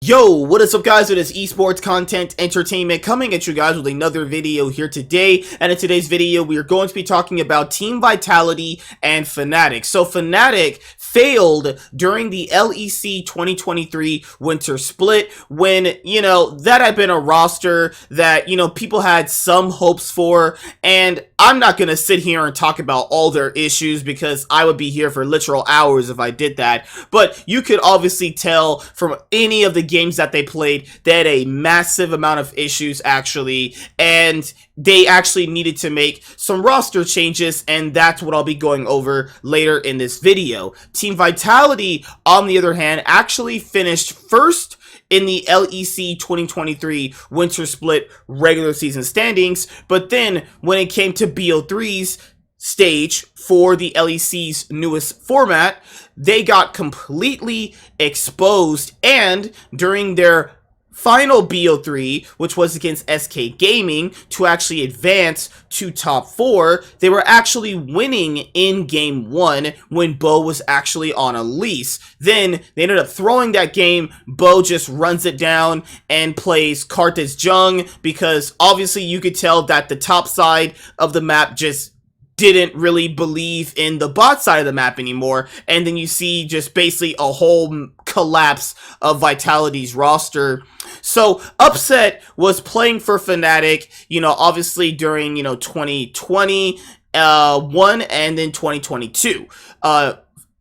Yo, what is up guys? It is esports content entertainment coming at you guys with another video here today. And in today's video, we are going to be talking about Team Vitality and Fnatic. So Fnatic failed during the LEC 2023 winter split when, that had been a roster that, people had some hopes for. And I'm not going to sit here and talk about all their issues because I would be here for literal hours if I did that. But you could obviously tell from any of the games that they played, they had a massive amount of issues actually, and they actually needed to make some roster changes, and that's what I'll be going over later in this video. Team Vitality, on the other hand, actually finished first in the LEC 2023 winter split regular season standings, but then when it came to BO3's stage for the LEC's newest format, they got completely exposed, and during their final BO3, which was against SK Gaming, to actually advance to top 4, they were actually winning in game 1 when Bo was actually on a lease. Then they ended up throwing that game. Bo just runs it down and plays Karthus Jung because obviously you could tell that the top side of the map just didn't really believe in the bot side of the map anymore, and then you see just basically a whole collapse of Vitality's roster. So Upset was playing for Fnatic, obviously during 2020 one and then 2022.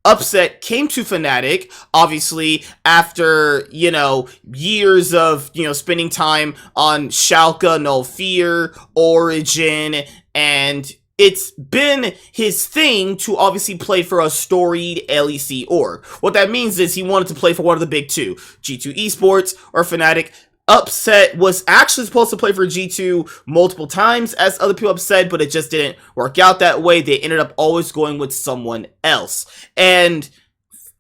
Upset came to Fnatic, obviously, after, years of, spending time on Schalke, No Fear, Origin, and it's been his thing to obviously play for a storied LEC org. What that means is he wanted to play for one of the big two, G2 Esports or Fnatic. Upset was actually supposed to play for G2 multiple times, as other people have said, but it just didn't work out that way. They ended up always going with someone else. And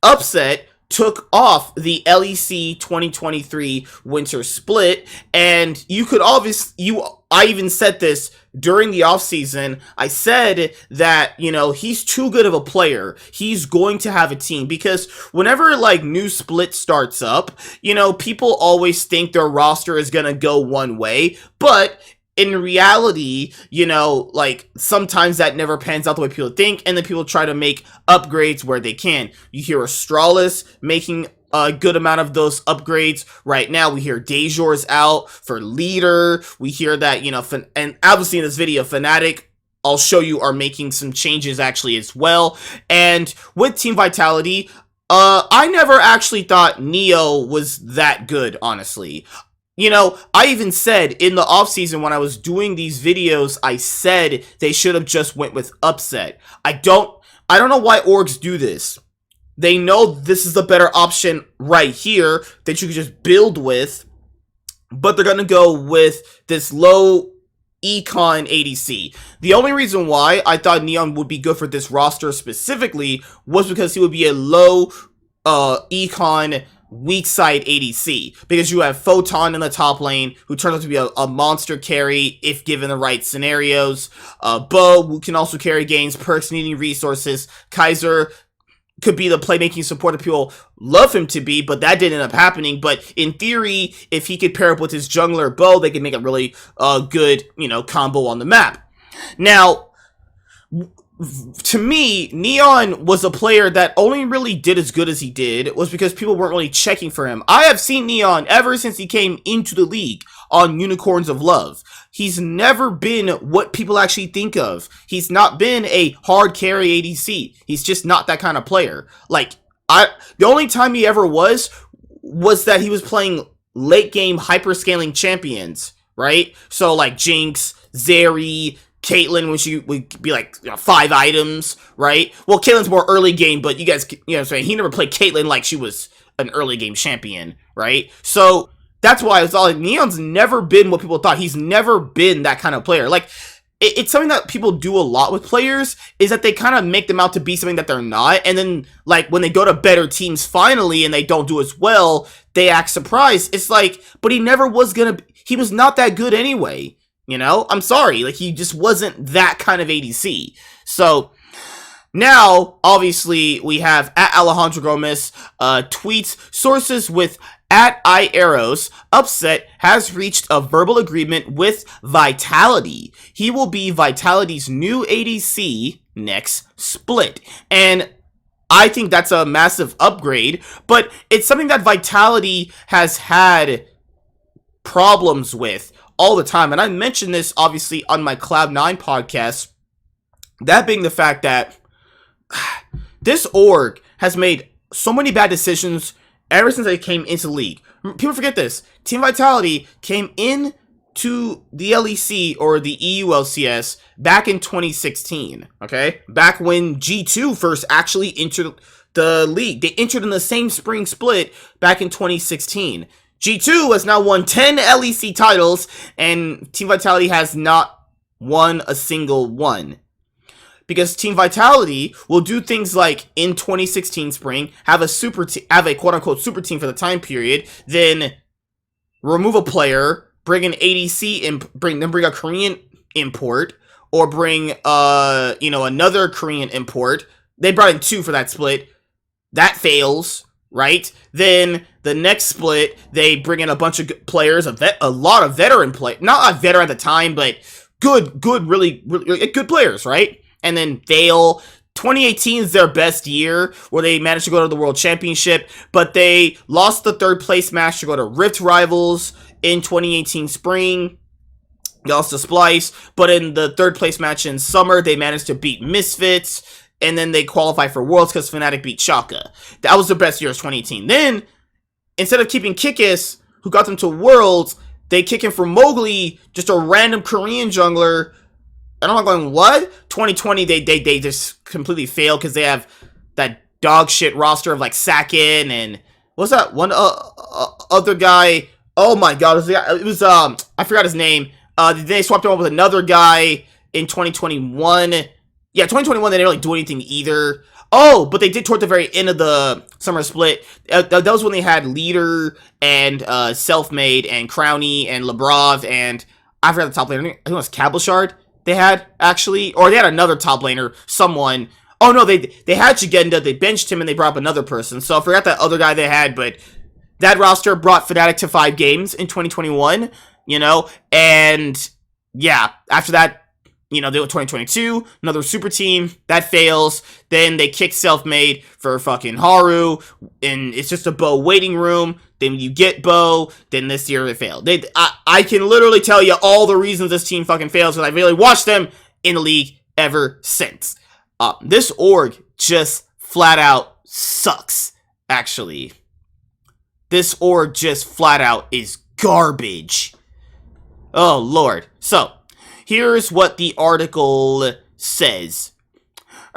Upset took off the LEC 2023 winter split, and you could I even said this during the offseason. I said that, he's too good of a player. He's going to have a team, because whenever new split starts up, people always think their roster is going to go one way, but in reality, sometimes that never pans out the way people think, and then people try to make upgrades where they can. You hear Astralis making a good amount of those upgrades right now. We hear Dejor's out for leader. We hear that, and obviously in this video, Fnatic, I'll show you, are making some changes actually as well. And with Team Vitality, I never actually thought Neo was that good, honestly. I even said in the offseason when I was doing these videos, I said they should have just went with Upset. I don't know why orgs do this. They know this is the better option right here that you could just build with, but they're going to go with this low econ ADC. The only reason why I thought Neon would be good for this roster specifically was because he would be a low econ weak side ADC, because you have Photon in the top lane, who turns out to be a monster carry if given the right scenarios. Bo, who can also carry games, perks needing resources. Kaiser could be the playmaking support that people love him to be, but that didn't end up happening. But in theory, if he could pair up with his jungler Bo, they could make a really good, combo on the map. Now, to me, Neon was a player that only really did as good as he did was because people weren't really checking for him. I have seen Neon ever since he came into the league on Unicorns of Love. He's never been what people actually think of. He's not been a hard carry ADC. He's just not that kind of player. The only time he ever was that he was playing late game hyperscaling champions, right? So Jinx, Zeri, Caitlyn, when she would be 5 items, right? Well, Caitlyn's more early game, but you guys, what I'm saying? He never played Caitlyn like she was an early game champion, right? So that's why it's all Neon's never been what people thought. He's never been that kind of player. It's something that people do a lot with players, is that they kind of make them out to be something that they're not, and then when they go to better teams finally and they don't do as well, they act surprised. It's but he never was he was not that good anyway. I'm sorry, he just wasn't that kind of ADC. So now, obviously, we have at Alejandro Gomez tweets sources with At iAeros, Upset has reached a verbal agreement with Vitality. He will be Vitality's new ADC next split. And I think that's a massive upgrade, but it's something that Vitality has had problems with all the time. And I mentioned this obviously on my Cloud9 podcast. That being the fact that this org has made so many bad decisions ever since they came into the league. People forget this. Team Vitality came in to the LEC or the EULCS back in 2016, okay? Back when G2 first actually entered the league. They entered in the same spring split back in 2016. G2 has now won 10 LEC titles, and Team Vitality has not won a single one. Because Team Vitality will do things like in 2016 spring have a quote unquote super team for the time period, then remove a player, bring an ADC and bring a Korean import, or bring another Korean import. They brought in 2 for that split. That fails, right? Then the next split they bring in a bunch of players, a lot of veteran play, not a veteran at the time, but really good players, right? And then fail. 2018 is their best year, where they managed to go to the World Championship, but they lost the 3rd place match to go to Rift Rivals in 2018 spring. They lost to Splice, but in the 3rd place match in summer, they managed to beat Misfits, and then they qualified for Worlds because Fnatic beat Shaka. That was their best year, 2018. Then, instead of keeping Kikis, who got them to Worlds, they kick him for Mowgli, just a random Korean jungler. And I'm going, what? 2020, they just completely failed because they have that dog shit roster of like Sakin and what's that one other guy? Oh my god, it was I forgot his name. They swapped him up with another guy in 2021. Yeah, 2021 they didn't really do anything either. Oh, but they did toward the very end of the summer split. That was when they had Leader and Selfmade and Crowny and Lebrov and I forgot the top laner. I think it was Cableshard. They had, actually, or they had another top laner, someone. Oh, no, they had Jigenda, they benched him, and they brought up another person. So I forgot that other guy they had, but that roster brought Fnatic to 5 games in 2021, and yeah, after that, they went 2022, another super team, that fails, then they kick Selfmade for fucking Haru, and it's just a Bo waiting room, then you get Bo, then this year they failed. I can literally tell you all the reasons this team fucking fails, because I've really watched them in the league ever since. This org just flat out sucks, actually. This org just flat out is garbage. Oh, Lord. So, here's what the article says.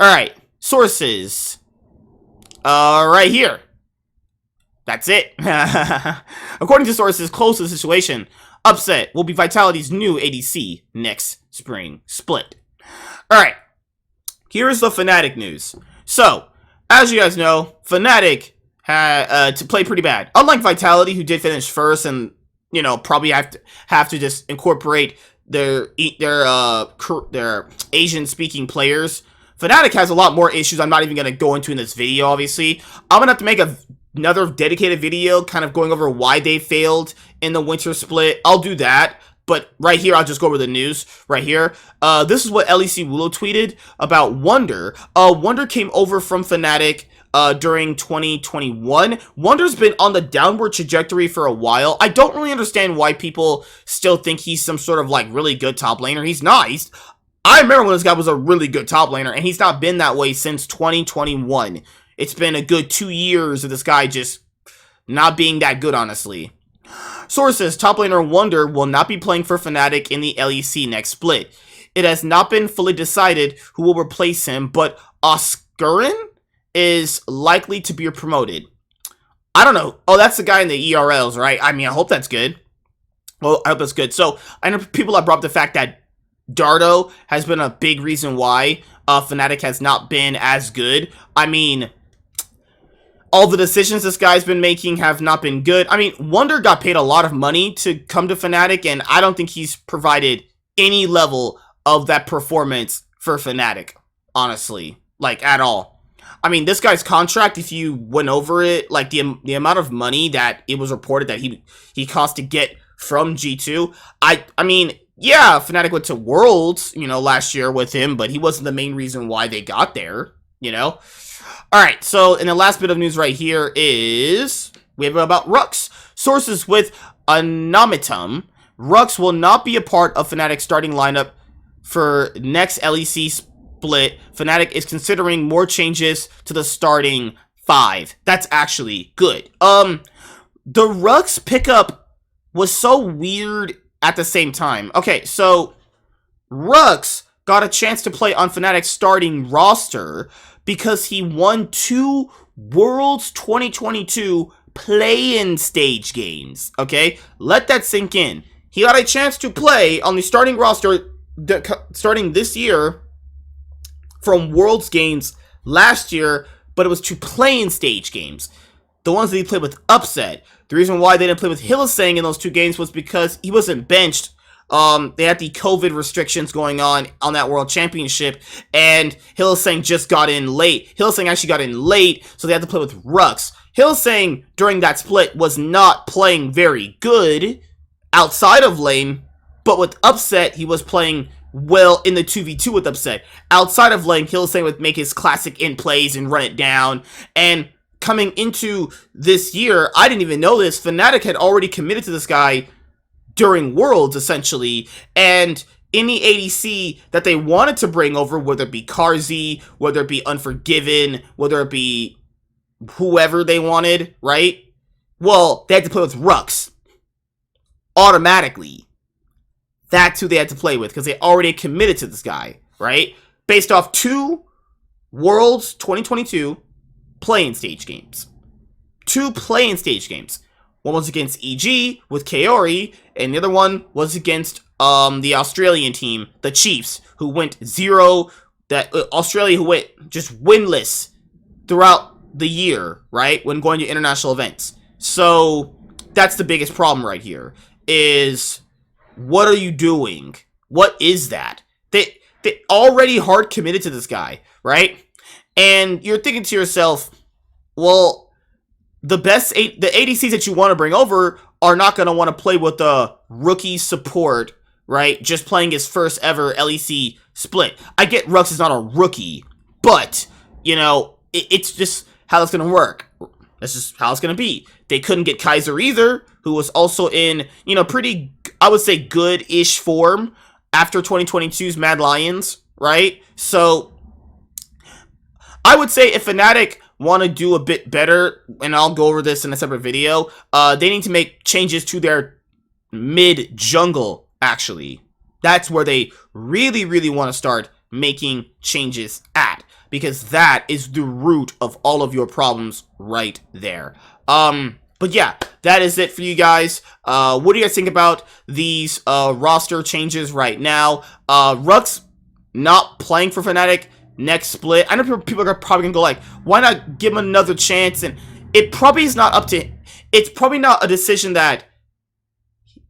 Alright, sources. Right here. That's it. According to sources close to the situation, Upset will be Vitality's new ADC next spring split. Alright, here's the Fnatic news. So, as you guys know, Fnatic had to play pretty bad. Unlike Vitality, who did finish first and, probably have to just incorporate their Asian-speaking players. Fnatic has a lot more issues I'm not even going to go into in this video, obviously. I'm going to have to make another dedicated video kind of going over why they failed in the winter split. I'll do that, but right here, I'll just go over the news right here. This is what LEC Wulo tweeted about Wunder. Wunder came over from Fnatic during 2021. Wunder's been on the downward trajectory for a while. I don't really understand why people still think he's some sort of like really good top laner. He's not. I remember when this guy was a really good top laner, and he's not been that way since 2021. It's been a good 2 years of this guy just not being that good, honestly. Sources, top laner Wunder will not be playing for Fnatic in the LEC next split. It has not been fully decided who will replace him, but Oscarin is likely to be promoted. I don't know. Oh, that's the guy in the ERLs, right? I mean, I hope that's good. Well, I hope that's good. So, I know people have brought up the fact that Dardo has been a big reason why Fnatic has not been as good. I mean, all the decisions this guy's been making have not been good. I mean, Wunder got paid a lot of money to come to Fnatic, and I don't think he's provided any level of that performance for Fnatic, honestly. Like, at all. I mean, this guy's contract, if you went over it, like the amount of money that it was reported that he cost to get from G2, I mean, yeah, Fnatic went to Worlds, you know, last year with him, but he wasn't the main reason why they got there, you know? Alright, so, and the last bit of news right here is, we have about Rhuckz. Sources with Anomitum, Rhuckz will not be a part of Fnatic's starting lineup for next LEC split. Fnatic is considering more changes to the starting 5. That's actually good. The Rhuckz pickup was so weird at the same time. Okay, so Rhuckz got a chance to play on Fnatic's starting roster because he won 2 Worlds 2022 play-in stage games. Okay, let that sink in. He got a chance to play on the starting roster starting this year from Worlds games last year, but it was 2 play-in stage games. The ones that he played with Upset. The reason why they didn't play with Hylissang in those 2 games was because he wasn't benched. They had the COVID restrictions going on that World Championship, and Hylissang just got in late. Hylissang actually got in late, so they had to play with Rhuckz. Hylissang, during that split, was not playing very good outside of lane, but with Upset, he was playing well in the 2v2 with Upset. Outside of lane, Hylissang would make his classic in plays and run it down, and coming into this year, I didn't even know this, Fnatic had already committed to this guy during Worlds, essentially, and any ADC that they wanted to bring over, whether it be Karzi, whether it be Unforgiven, whether it be whoever they wanted, right? Well, they had to play with Rhuckz. Automatically. That's who they had to play with, because they already committed to this guy, right? Based off 2 Worlds 2022 play-in stage games. 2 play-in stage games. One was against EG with Kaori, and the other one was against the Australian team, the Chiefs, who went Australia who went just winless throughout the year, right, when going to international events. So that's the biggest problem right here, is what are you doing? What is that? They already hard committed to this guy, right? And you're thinking to yourself, well, the ADCs that you want to bring over are not going to want to play with the rookie support, right? Just playing his first ever LEC split. I get Rhuckz is not a rookie, but, you know, it's just how it's going to work. That's just how it's going to be. They couldn't get Kaiser either, who was also in, you know, pretty, I would say, good-ish form after 2022's Mad Lions, right? So I would say if Fnatic want to do a bit better, and I'll go over this in a separate video, they need to make changes to their mid-jungle, actually. That's where they really, really want to start making changes at, because that is the root of all of your problems right there. But yeah, that is it for you guys. What do you guys think about these roster changes right now? Rhuckz not playing for Fnatic next split. I know people are probably gonna go like, why not give him another chance? And it probably is not up to, it's probably not a decision that,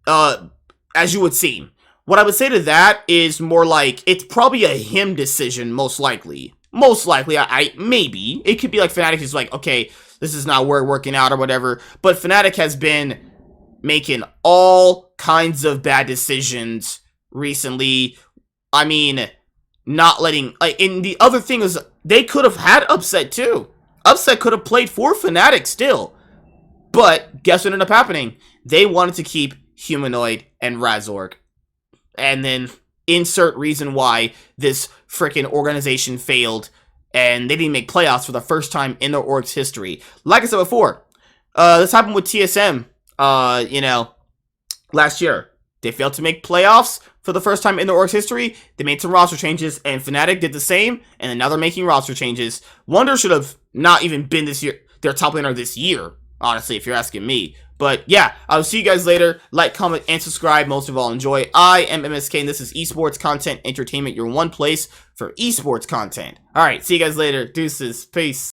as you would see. What I would say to that is more like, it's probably a him decision, most likely. Most likely, maybe. It could be like Fnatic is like, okay, this is not working out or whatever. But Fnatic has been making all kinds of bad decisions recently. I mean, not letting, like, and the other thing is, they could have had Upset too. Upset could have played for Fnatic still. But guess what ended up happening? They wanted to keep Humanoid and Razork. And then insert reason why this freaking organization failed and they didn't make playoffs for the first time in their org's history. Like I said before, this happened with TSM, you know, last year. They failed to make playoffs for the first time in their org's history. They made some roster changes, and Fnatic did the same, and then now they're making roster changes. Wunder should have not even been this year, their top laner this year, honestly, if you're asking me. But yeah, I'll see you guys later. Like, comment, and subscribe. Most of all, enjoy. I am MSK, and this is Esports Content Entertainment, your one place for esports content. Alright, see you guys later. Deuces. Peace.